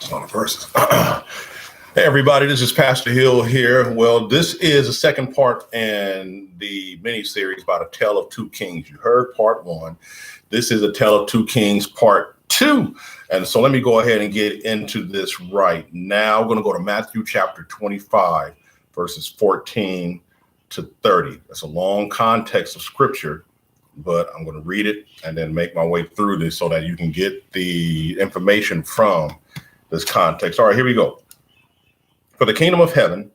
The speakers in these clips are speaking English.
It's not a verse. Hey, everybody, this is Pastor Hill here. Well, this is the second part in the mini-series about A Tale of Two Kings. You heard part one. This is A Tale of Two Kings part two. And so let me go ahead and get into this right now. I'm going to go to Matthew chapter 25, verses 14 to 30. That's a long context of scripture, but I'm going to read it and then make my way through this so that you can get the information from this context. All right, here we go. For the kingdom of heaven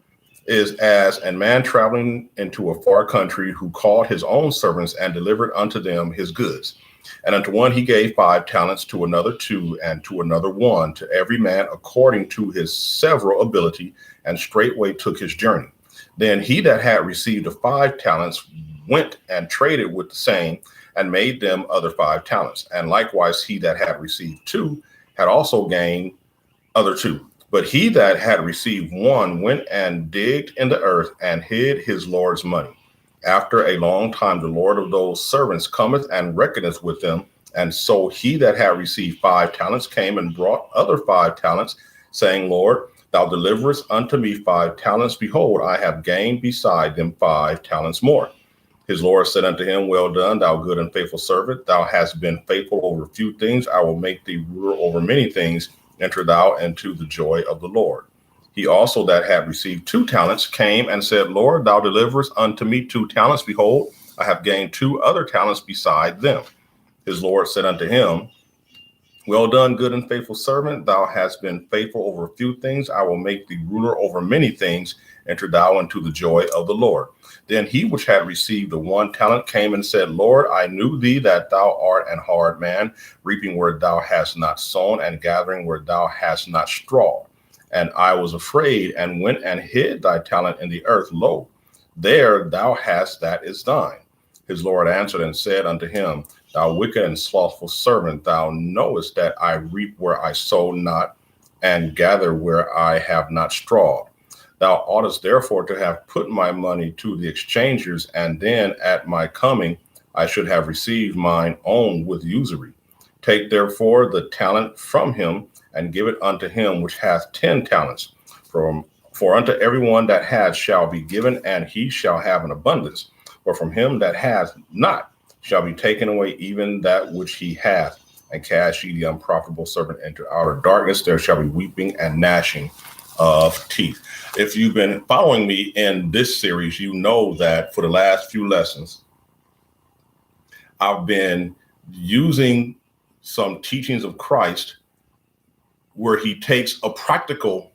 is as a man traveling into a far country, who called his own servants and delivered unto them his goods. And unto one he gave 5 talents, to another 2, and to another 1, to every man according to his several ability, and straightway took his journey. Then he that had received the 5 talents went and traded with the same, and made them other 5 talents. And likewise he that had received 2 had also gained other 2. But he that had received 1 went and digged in the earth and hid his Lord's money. After a long time, the Lord of those servants cometh and reckoneth with them. And so he that had received 5 talents came and brought other 5 talents, saying, Lord, thou deliverest unto me 5 talents. Behold, I have gained beside them 5 talents more. His Lord said unto him, Well done, thou good and faithful servant. Thou hast been faithful over few things. I will make thee ruler over many things. Enter thou into the joy of the Lord. He also that had received 2 talents came and said, Lord, thou deliverest unto me 2 talents. Behold, I have gained 2 other talents beside them. His Lord said unto him, Well done, good and faithful servant. Thou hast been faithful over few things. I will make thee ruler over many things. Enter thou into the joy of the Lord. Then he which had received the 1 talent came and said, Lord, I knew thee that thou art an hard man, reaping where thou hast not sown, and gathering where thou hast not strawed. And I was afraid, and went and hid thy talent in the earth. Lo, there thou hast that is thine. His Lord answered and said unto him, Thou wicked and slothful servant, thou knowest that I reap where I sow not, and gather where I have not strawed. Thou oughtest therefore to have put my money to the exchangers, and then at my coming I should have received mine own with usury. Take therefore the talent from him, and give it unto him which hath 10 talents. For unto everyone that hath shall be given, and he shall have an abundance. But from him that hath not shall be taken away even that which he hath. And cast ye the unprofitable servant into outer darkness. There shall be weeping and gnashing of teeth. If you've been following me in this series, you know that for the last few lessons, I've been using some teachings of Christ where he takes a practical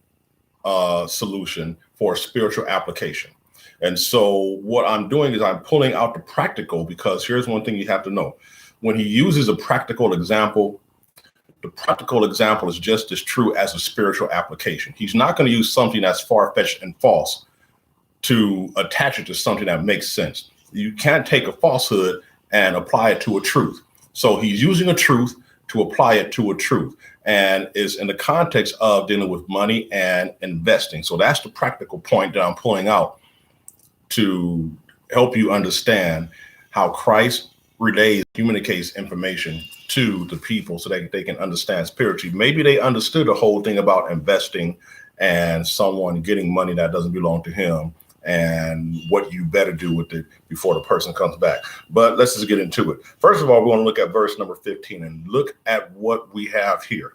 solution for a spiritual application. And so what I'm doing is I'm pulling out the practical, because here's one thing you have to know. When he uses a practical example, the practical example is just as true as a spiritual application. He's not going to use something that's far-fetched and false to attach it to something that makes sense. You can't take a falsehood and apply it to a truth. So he's using a truth to apply it to a truth, and is in the context of dealing with money and investing. So that's the practical point that I'm pulling out to help you understand how Christ communicates information to the people so that they can understand spiritually. Maybe they understood the whole thing about investing and someone getting money that doesn't belong to him, and what you better do with it before the person comes back. But let's just get into it. First of all, we want to look at verse number 15 and look at what we have here.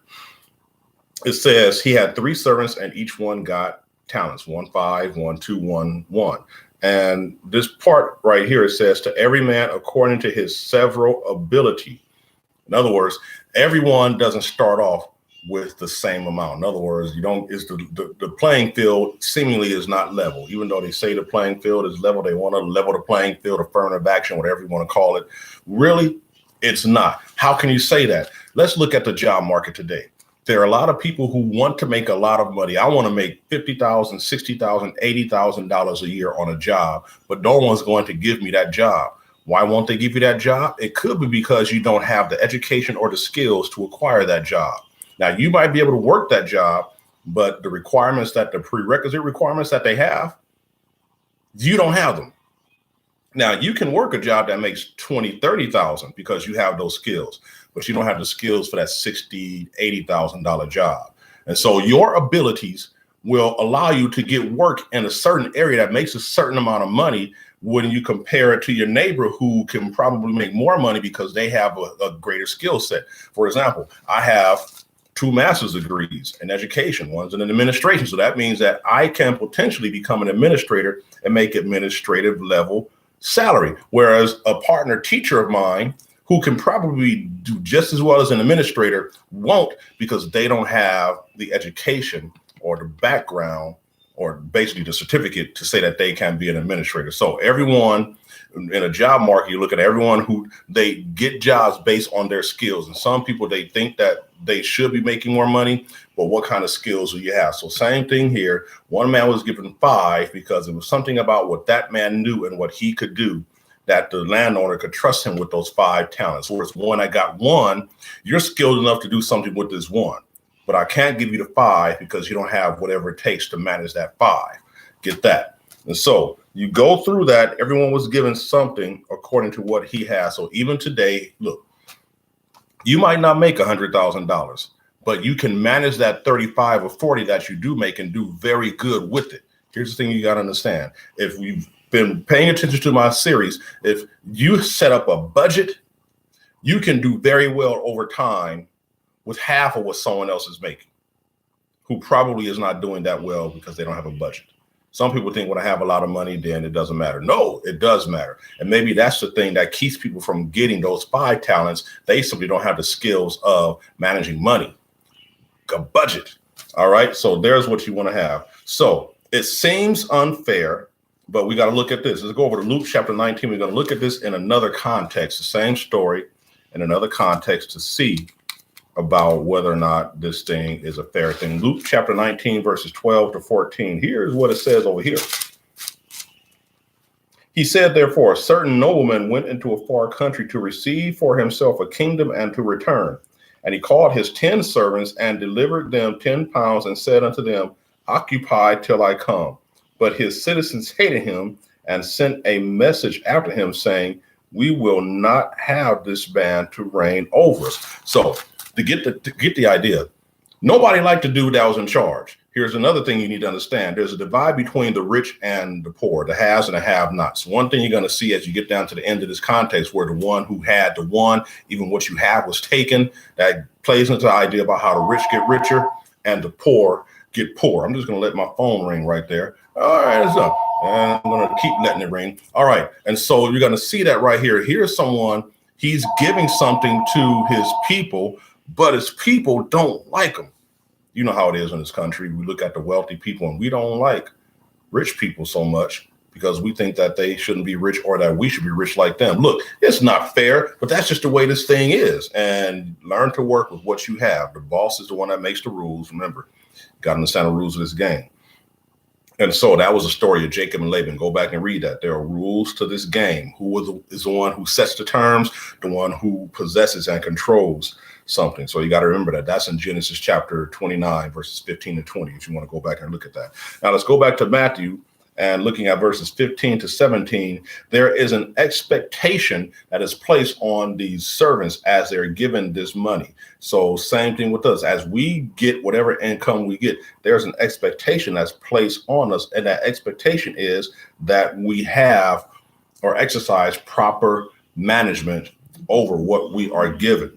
It says he had 3 servants, and each one got talents, 1 5, 1 2, 1 1. And this part right here, it says to every man according to his several ability. In other words, everyone doesn't start off with the same amount. In other words, the playing field seemingly is not level. Even though they say the playing field is level, they want to level the playing field, affirmative action, whatever you want to call it. Really, it's not. How can you say that? Let's look at the job market today. There are a lot of people who want to make a lot of money. I want to make $50,000, $60,000, $80,000 a year on a job, but no one's going to give me that job. Why won't they give you that job? It could be because you don't have the education or the skills to acquire that job. Now, you might be able to work that job, but the prerequisite requirements that they have, you don't have them. Now, you can work a job that makes $20,000, $30,000 because you have those skills, but you don't have the skills for that $60,000, $80,000 job. And so your abilities will allow you to get work in a certain area that makes a certain amount of money when you compare it to your neighbor who can probably make more money because they have a greater skill set. For example, I have 2 master's degrees in education, one's in administration. So that means that I can potentially become an administrator and make administrative level salary. Whereas a partner teacher of mine who can probably do just as well as an administrator won't, because they don't have the education or the background or basically the certificate to say that they can be an administrator. So everyone in a job market, you look at everyone who they get jobs based on their skills. And some people, they think that they should be making more money, but what kind of skills do you have? So same thing here. One man was given 5 because it was something about what that man knew and what he could do that the landowner could trust him with those 5 talents. Whereas one, I got 1, you're skilled enough to do something with this 1. But I can't give you the 5 because you don't have whatever it takes to manage that 5. Get that? And so you go through that. Everyone was given something according to what he has. So even today, look, you might not make $100,000, but you can manage that 35 or 40 that you do make and do very good with it. Here's the thing you got to understand. If we've been paying attention to my series, if you set up a budget, you can do very well over time with half of what someone else is making, who probably is not doing that well because they don't have a budget. Some people think when I have a lot of money, then it doesn't matter. No, it does matter. And maybe that's the thing that keeps people from getting those 5 talents. They simply don't have the skills of managing money, a budget. All right. So there's what you want to have. So it seems unfair, but we got to look at this. Let's go over to Luke chapter 19. We're going to look at this in another context, the same story in another context to see about whether or not this thing is a fair thing. Luke chapter 19, verses 12 to 14. Here's what it says over here. He said, therefore, a certain nobleman went into a far country to receive for himself a kingdom and to return. And he called his 10 servants and delivered them 10 pounds and said unto them, occupy till I come. But his citizens hated him and sent a message after him saying, we will not have this man to reign over us. So to get the idea, nobody liked the dude that was in charge. Here's another thing you need to understand. There's a divide between the rich and the poor, the haves and the have-nots. One thing you're going to see as you get down to the end of this context, where the one who had the one, even what you have was taken, that plays into the idea about how the rich get richer and the poor get poor. I'm just going to let my phone ring right there. All right, it's up. And I'm going to keep letting it ring. All right. And so you're going to see that right here. Here's someone, he's giving something to his people, but his people don't like him. You know how it is in this country. We look at the wealthy people and we don't like rich people so much because we think that they shouldn't be rich or that we should be rich like them. Look, it's not fair, but that's just the way this thing is. And learn to work with what you have. The boss is the one that makes the rules. Remember, got to understand the rules of this game. And so that was a story of Jacob and Laban. Go back and read that. There are rules to this game. Who is the one who sets the terms, the one who possesses and controls something. So you got to remember that. That's in Genesis chapter 29, verses 15 to 20, if you want to go back and look at that. Now let's go back to Matthew and looking at verses 15 to 17. There is an expectation that is placed on these servants as they're given this money. So same thing with us. As we get whatever income we get, there's an expectation that's placed on us. And that expectation is that we have or exercise proper management over what we are given.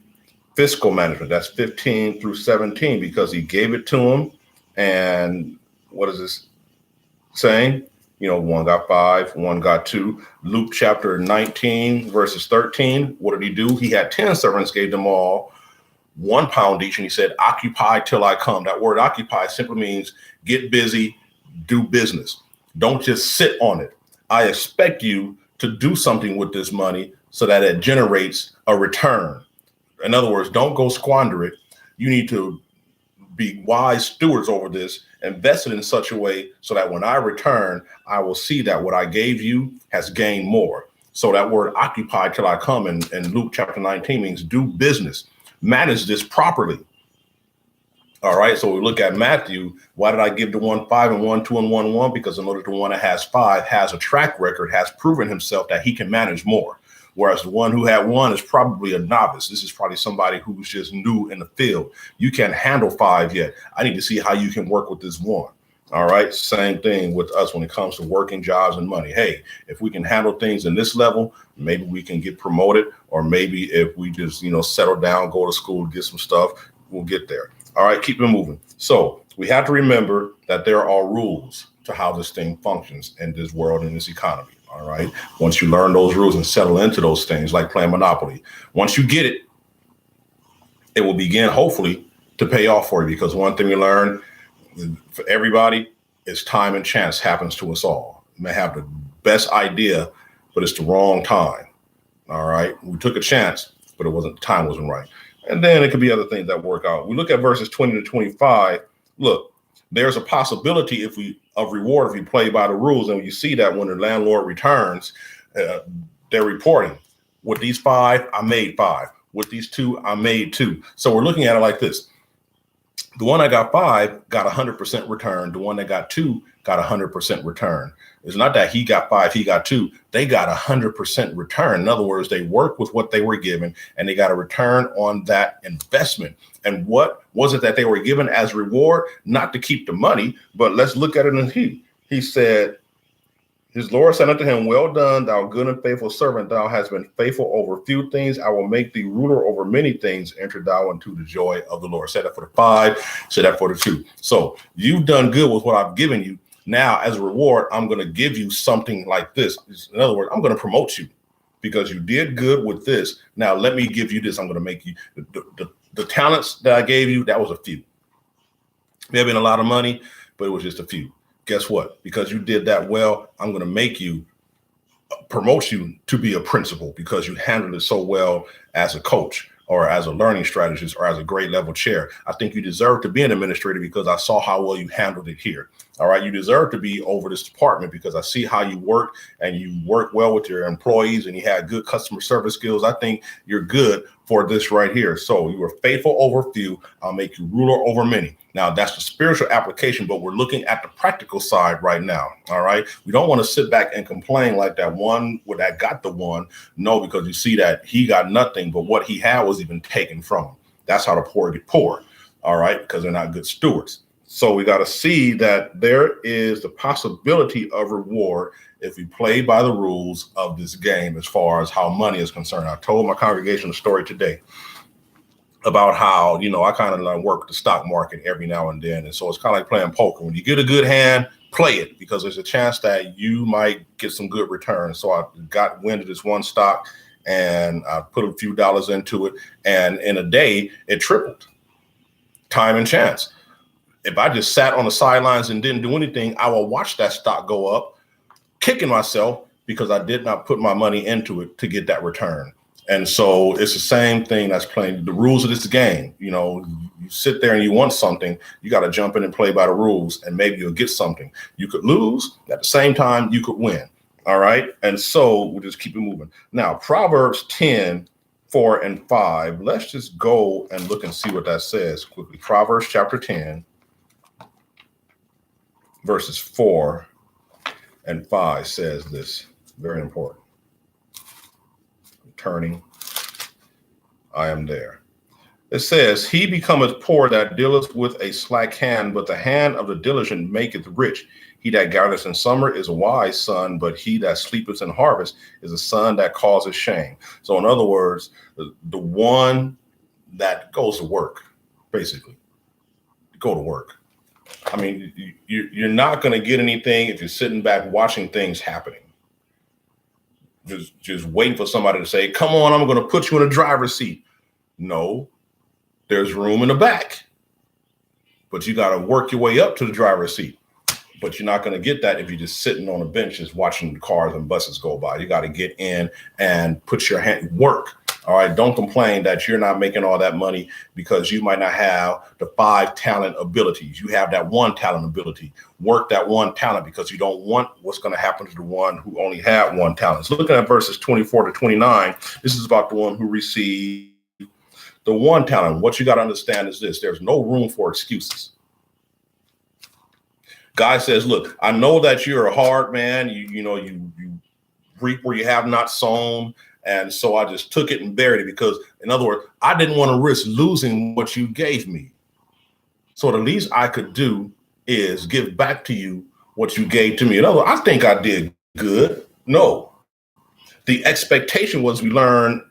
Fiscal management, that's 15 through 17, because he gave it to him. And what is this saying? You know, one got 5, one got 2. Luke chapter 19, verses 13. What did he do? He had 10 servants, gave them all 1 pound each. And he said, occupy till I come. That word occupy simply means get busy, do business. Don't just sit on it. I expect you to do something with this money so that it generates a return. In other words, don't go squander it. You need to be wise stewards over this, invest it in such a way so that when I return, I will see that what I gave you has gained more. So that word occupy till I come in Luke chapter 19 means do business, manage this properly. All right. So we look at Matthew. Why did I give the one 5 and 1 2 and 1 1? Because in order to one that has 5 has a track record, has proven himself that he can manage more. whereas the one who had 1 is probably a novice. This is probably somebody who's just new in the field. You can't handle 5 yet. I need to see how you can work with this 1. All right. Same thing with us when it comes to working, jobs, and money. Hey, if we can handle things in this level, maybe we can get promoted, or maybe if we just, settle down, go to school, get some stuff, we'll get there. All right. Keep it moving. So we have to remember that there are rules to how this thing functions in this world, in this economy. All right. Once you learn those rules and settle into those things, like playing Monopoly, once you get it, it will begin, hopefully, to pay off for you. Because one thing we learn for everybody is time and chance happens to us all. You may have the best idea, but it's the wrong time. All right. We took a chance, but the time wasn't right. And then it could be other things that work out. We look at verses 20 to 25. Look, there's a possibility of reward if you play by the rules. And you see that when the landlord returns, they're reporting, with these 5, I made 5. With these 2, I made 2. So we're looking at it like this. The one that got 5 got 100% return. The one that got 2 got 100% return. It's not that he got 5, he got 2. They got 100% return. In other words, they worked with what they were given and they got a return on that investment. And what was it that they were given as reward? Not to keep the money, but let's look at it in he said, his Lord said unto him, well done, thou good and faithful servant. Thou hast been faithful over few things. I will make thee ruler over many things. Enter thou into the joy of the Lord. Said that for the 5, said that for the 2. So you've done good with what I've given you. Now, as a reward, I'm going to give you something like this. In other words, I'm going to promote you because you did good with this. Now, let me give you this. I'm going to make you the talents that I gave you. That was a few. May have been a lot of money, but it was just a few. Guess what? Because you did that well, I'm going to promote you to be a principal because you handled it so well as a coach or as a learning strategist or as a grade level chair. I think you deserve to be an administrator because I saw how well you handled it here. All right. You deserve to be over this department because I see how you work and you work well with your employees and you had good customer service skills. I think you're good for this right here. So you were faithful over few. I'll make you ruler over many. Now, that's the spiritual application, but we're looking at the practical side right now. All right. We don't want to sit back and complain like that one that got the 1. No, because you see that he got nothing, but what he had was even taken from him. That's how the poor get poor. All right. Because they're not good stewards. So we got to see that there is the possibility of reward if we play by the rules of this game as far as how money is concerned. I told my congregation a story today about how, I kind of work the stock market every now and then. And so it's kind of like playing poker. When you get a good hand, play it because there's a chance that you might get some good returns. So I got wind of this one stock and I put a few dollars into it. And in a day, it tripled. Time and chance. If I just sat on the sidelines and didn't do anything, I will watch that stock go up, kicking myself because I did not put my money into it to get that return. And so it's the same thing that's playing the rules of this game. You sit there and you want something, you got to jump in and play by the rules and maybe you'll get something. You could lose at the same time you could win. All right. And so we'll just keep it moving. Now, Proverbs 10, 4 and 5. Let's just go and look and see what that says quickly. Proverbs chapter 10. Verses 4 and 5 says this, very important. Turning, I am there. It says, he becometh poor that dealeth with a slack hand, but the hand of the diligent maketh rich. He that gathereth in summer is a wise son, but he that sleepeth in harvest is a son that causes shame. So in other words, the one that goes to work, basically, go to work. I mean, you're not going to get anything if you're sitting back watching things happening. Just waiting for somebody to say, come on, I'm going to put you in a driver's seat. No, there's room in the back, but you got to work your way up to the driver's seat. But you're not going to get that if you're just sitting on a bench, just watching cars and buses go by. You got to get in and put your hand, work. All right. Don't complain that you're not making all that money because you might not have the 5 talent abilities. You have that 1 talent ability. Work that 1 talent because you don't want what's going to happen to the one who only had 1 talent. So looking at verses 24 to 29, this is about the one who received the 1 talent. What you got to understand is this. There's no room for excuses. God says, look, I know that you're a hard man. You reap where you have not sown. And so I just took it and buried it because, in other words, I didn't want to risk losing what you gave me. So the least I could do is give back to you what you gave to me. In other words, I think I did good. No. The expectation was we learn